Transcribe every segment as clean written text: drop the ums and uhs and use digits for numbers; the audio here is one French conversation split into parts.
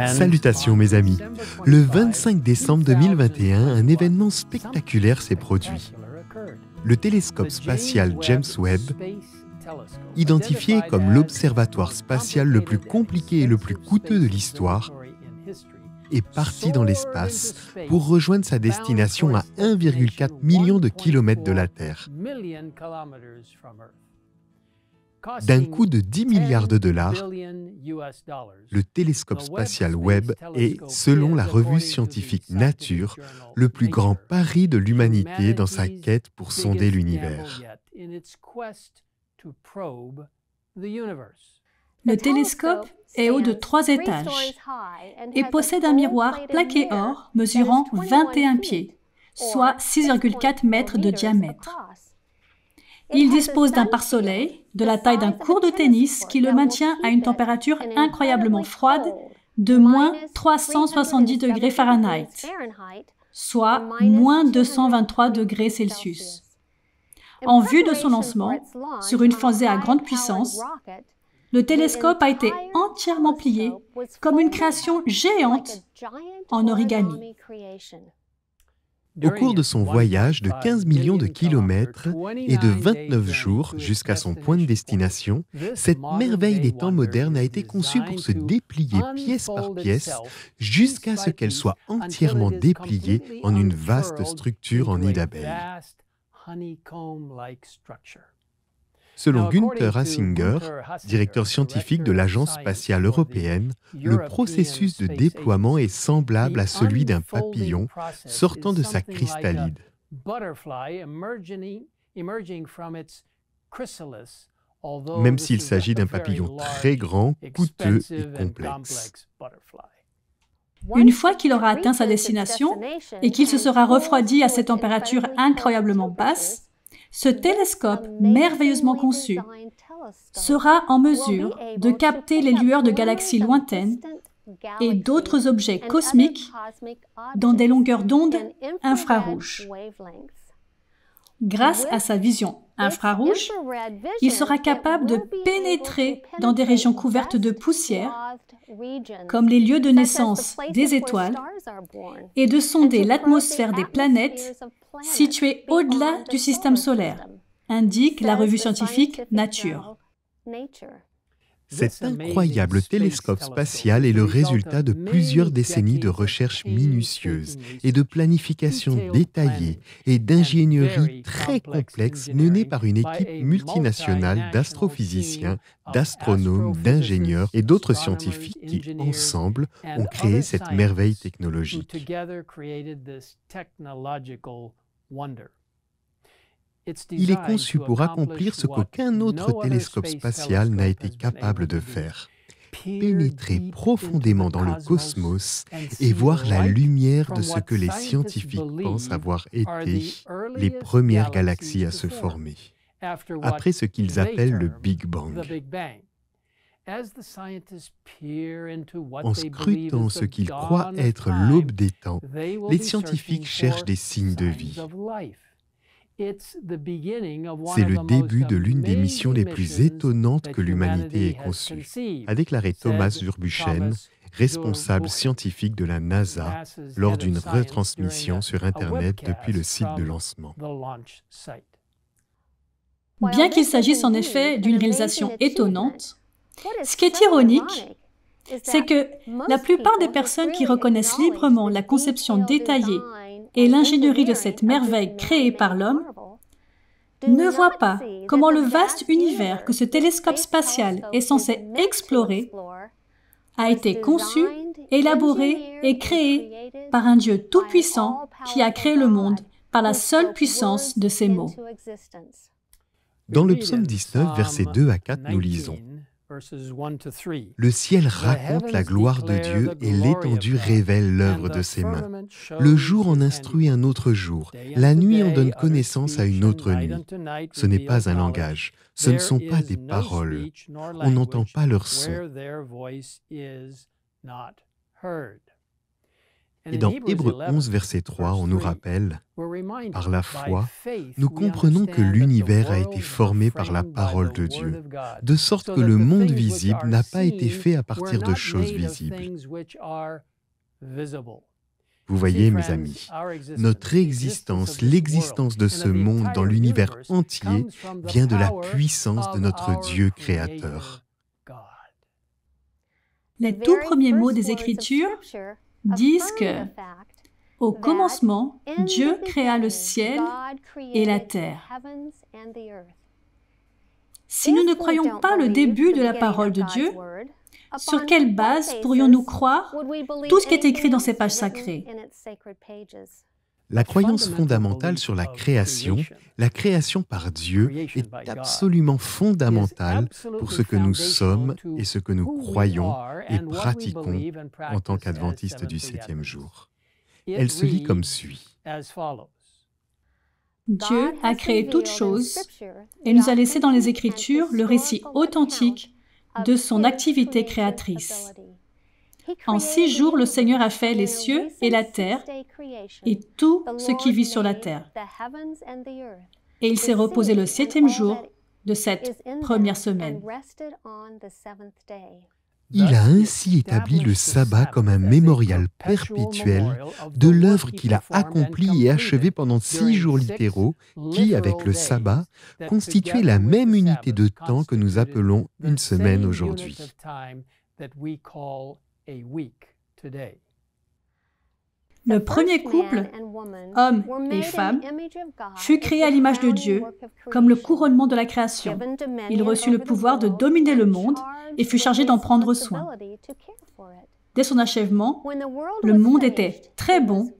Salutations mes amis. Le 25 décembre 2021, un événement spectaculaire s'est produit. Le télescope spatial James Webb, identifié comme l'observatoire spatial le plus compliqué et le plus coûteux de l'histoire, est parti dans l'espace pour rejoindre sa destination à 1,4 million de kilomètres de la Terre. D'un coût de 10 milliards de dollars, le télescope spatial Webb est, selon la revue scientifique Nature, le plus grand pari de l'humanité dans sa quête pour sonder l'univers. Le télescope est haut de 3 étages et possède un miroir plaqué or mesurant 21 pieds, soit 6,4 mètres de diamètre. Il dispose d'un pare-soleil de la taille d'un court de tennis qui le maintient à une température incroyablement froide de moins 370 degrés Fahrenheit, soit moins 223 degrés Celsius. En vue de son lancement, sur une fusée à grande puissance, le télescope a été entièrement plié comme une création géante en origami. Au cours de son voyage de 15 millions de kilomètres et de 29 jours jusqu'à son point de destination, cette merveille des temps modernes a été conçue pour se déplier pièce par pièce jusqu'à ce qu'elle soit entièrement dépliée en une vaste structure en nid d'abeilles. Selon Günther Hasinger, directeur scientifique de l'Agence spatiale européenne, le processus de déploiement est semblable à celui d'un papillon sortant de sa chrysalide. Même s'il s'agit d'un papillon très grand, coûteux et complexe. Une fois qu'il aura atteint sa destination et qu'il se sera refroidi à cette température incroyablement basse, ce télescope merveilleusement conçu sera en mesure de capter les lueurs de galaxies lointaines et d'autres objets cosmiques dans des longueurs d'onde infrarouges. Grâce à sa vision infrarouge, il sera capable de pénétrer dans des régions couvertes de poussière, comme les lieux de naissance des étoiles, et de sonder l'atmosphère des planètes situées au-delà du système solaire, indique la revue scientifique Nature. Cet incroyable télescope spatial est le résultat de plusieurs décennies de recherches minutieuses et de planification détaillée et d'ingénierie très complexe menée par une équipe multinationale d'astrophysiciens, d'astronomes, d'ingénieurs et d'autres scientifiques qui, ensemble, ont créé cette merveille technologique. Il est conçu pour accomplir ce qu'aucun autre télescope spatial n'a été capable de faire. Pénétrer profondément dans le cosmos et voir la lumière de ce que les scientifiques pensent avoir été les premières galaxies à se former, après ce qu'ils appellent le Big Bang. En scrutant ce qu'ils croient être l'aube des temps, les scientifiques cherchent des signes de vie. C'est le début de l'une des missions les plus étonnantes que l'humanité ait conçues, a déclaré Thomas Zurbuchen, responsable scientifique de la NASA, lors d'une retransmission sur Internet depuis le site de lancement. Bien qu'il s'agisse en effet d'une réalisation étonnante, ce qui est ironique, c'est que la plupart des personnes qui reconnaissent librement la conception détaillée et l'ingénierie de cette merveille créée par l'homme ne voient pas comment le vaste univers que ce télescope spatial est censé explorer a été conçu, élaboré et créé par un Dieu tout-puissant qui a créé le monde par la seule puissance de ses mots. Dans le psaume 19, versets 2 à 4, nous lisons: Le ciel raconte la gloire de Dieu et l'étendue révèle l'œuvre de ses mains. Le jour en instruit un autre jour, la nuit en donne connaissance à une autre nuit. Ce n'est pas un langage, ce ne sont pas des paroles, on n'entend pas leur son. Et dans Hébreux 11, verset 3, on nous rappelle, « Par la foi, nous comprenons que l'univers a été formé par la parole de Dieu, de sorte que le monde visible n'a pas été fait à partir de choses visibles. » Vous voyez, mes amis, notre existence, l'existence de ce monde dans l'univers entier vient de la puissance de notre Dieu créateur. Les tout premiers mots des Écritures disent que, au commencement, Dieu créa le ciel et la terre. Si nous ne croyons pas le début de la parole de Dieu, sur quelle base pourrions-nous croire tout ce qui est écrit dans ces pages sacrées? La croyance fondamentale sur la création par Dieu, est absolument fondamentale pour ce que nous sommes et ce que nous croyons et pratiquons en tant qu'adventistes du 7e jour. Elle se lit comme suit. Dieu a créé toutes choses et nous a laissé dans les Écritures le récit authentique de son activité créatrice. En 6 jours, le Seigneur a fait les cieux et la terre et tout ce qui vit sur la terre. Et il s'est reposé le 7e jour de cette première semaine. Il a ainsi établi le sabbat comme un mémorial perpétuel de l'œuvre qu'il a accomplie et achevée pendant 6 jours littéraux qui, avec le sabbat, constituaient la même unité de temps que nous appelons une semaine aujourd'hui. Le premier couple, homme et femme, fut créé à l'image de Dieu, comme le couronnement de la création. Il reçut le pouvoir de dominer le monde et fut chargé d'en prendre soin. Dès son achèvement, le monde était très bon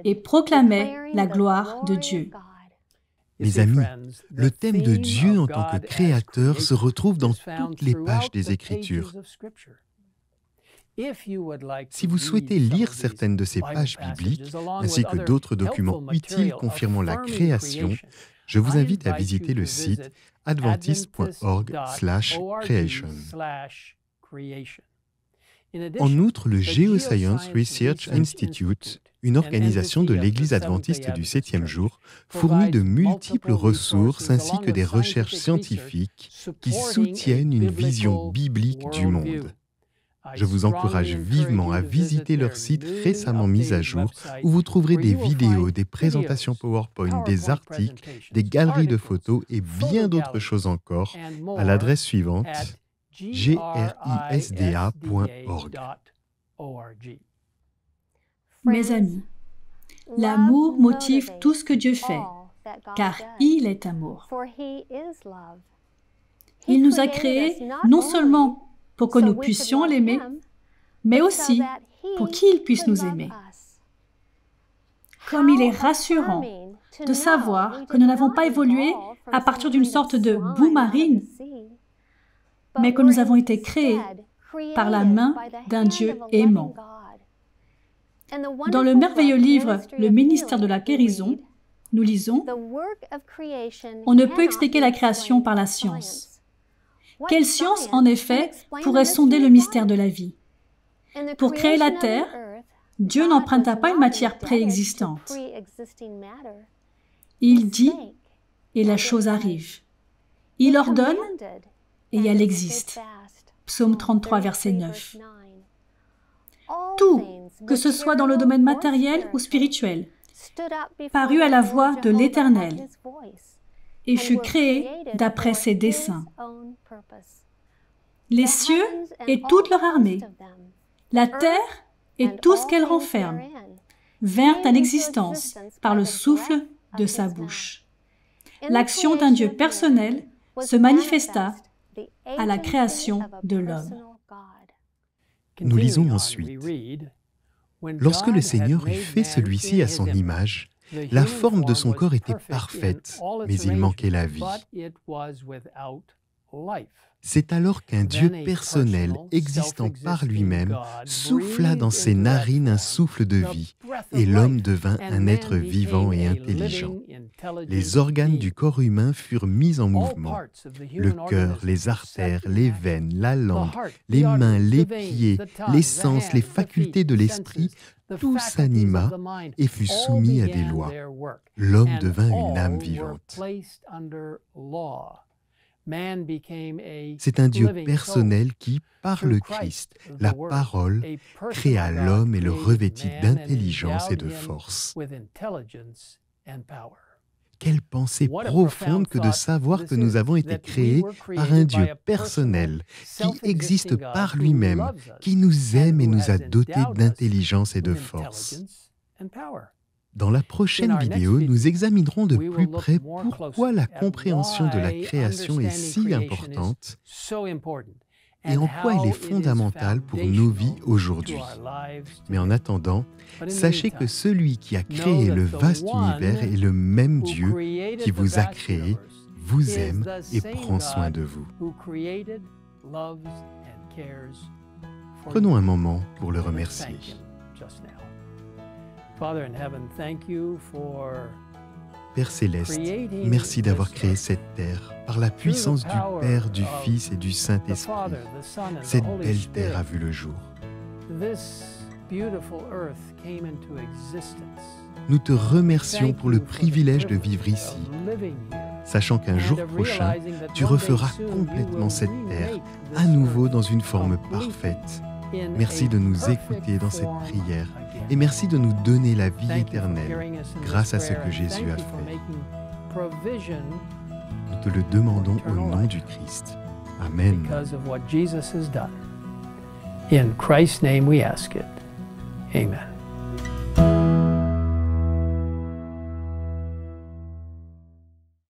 et proclamait la gloire de Dieu. Mes amis, le thème de Dieu en tant que créateur se retrouve dans toutes les pages des Écritures. Si vous souhaitez lire certaines de ces pages bibliques, ainsi que d'autres documents utiles confirmant la création, je vous invite à visiter le site adventist.org/creation. En outre, le Geoscience Research Institute, une organisation de l'Église adventiste du 7e jour, fournit de multiples ressources ainsi que des recherches scientifiques qui soutiennent une vision biblique du monde. Je vous encourage vivement à visiter leur site récemment mis à jour où vous trouverez des vidéos, des présentations PowerPoint, des articles, des galeries de photos et bien d'autres choses encore à l'adresse suivante grisda.org. Mes amis, l'amour motive tout ce que Dieu fait, car il est amour. Il nous a créés non seulement pour que nous puissions l'aimer, mais aussi pour qu'il puisse nous aimer. Comme il est rassurant de savoir que nous n'avons pas évolué à partir d'une sorte de boue marine, mais que nous avons été créés par la main d'un Dieu aimant. Dans le merveilleux livre « Le ministère de la guérison », nous lisons « On ne peut expliquer la création par la science. Quelle science, en effet, pourrait sonder le mystère de la vie? Pour créer la terre, Dieu n'emprunta pas une matière préexistante. Il dit, et la chose arrive. Il ordonne, et elle existe. Psaume 33, verset 9. Tout, que ce soit dans le domaine matériel ou spirituel, parut à la voix de l'Éternel et fut créé d'après ses desseins. Les cieux et toute leur armée, la terre et tout ce qu'elle renferme, vinrent à l'existence par le souffle de sa bouche. L'action d'un Dieu personnel se manifesta à la création de l'homme. Nous lisons ensuite. Lorsque le Seigneur eut fait celui-ci à son image, la forme de son corps était parfaite, mais il manquait la vie. C'est alors qu'un Dieu personnel, existant par lui-même, souffla dans ses narines un souffle de vie, et l'homme devint un être vivant et intelligent. Les organes du corps humain furent mis en mouvement. Le cœur, les artères, les veines, la langue, les mains, les pieds, les sens, les facultés de l'esprit, tout s'anima et fut soumis à des lois. L'homme devint une âme vivante. C'est un Dieu personnel qui, par le Christ, la parole, créa l'homme et le revêtit d'intelligence et de force. Quelle pensée profonde que de savoir que nous avons été créés par un Dieu personnel, qui existe par lui-même, qui nous aime et nous a dotés d'intelligence et de force. Dans la prochaine vidéo, nous examinerons de plus près pourquoi la compréhension de la création est si importante et en quoi elle est fondamentale pour nos vies aujourd'hui. Mais en attendant, sachez que celui qui a créé le vaste univers est le même Dieu qui vous a créé, vous aime et prend soin de vous. Prenons un moment pour le remercier. Père Céleste, merci d'avoir créé cette terre par la puissance du Père, du Fils et du Saint-Esprit. Cette belle terre a vu le jour. Nous te remercions pour le privilège de vivre ici, sachant qu'un jour prochain, tu referas complètement cette terre, à nouveau dans une forme parfaite. Merci de nous écouter dans cette prière et merci de nous donner la vie éternelle grâce à ce que Jésus a fait. Nous te le demandons au nom du Christ. Amen. In Christ's name we ask it. Amen.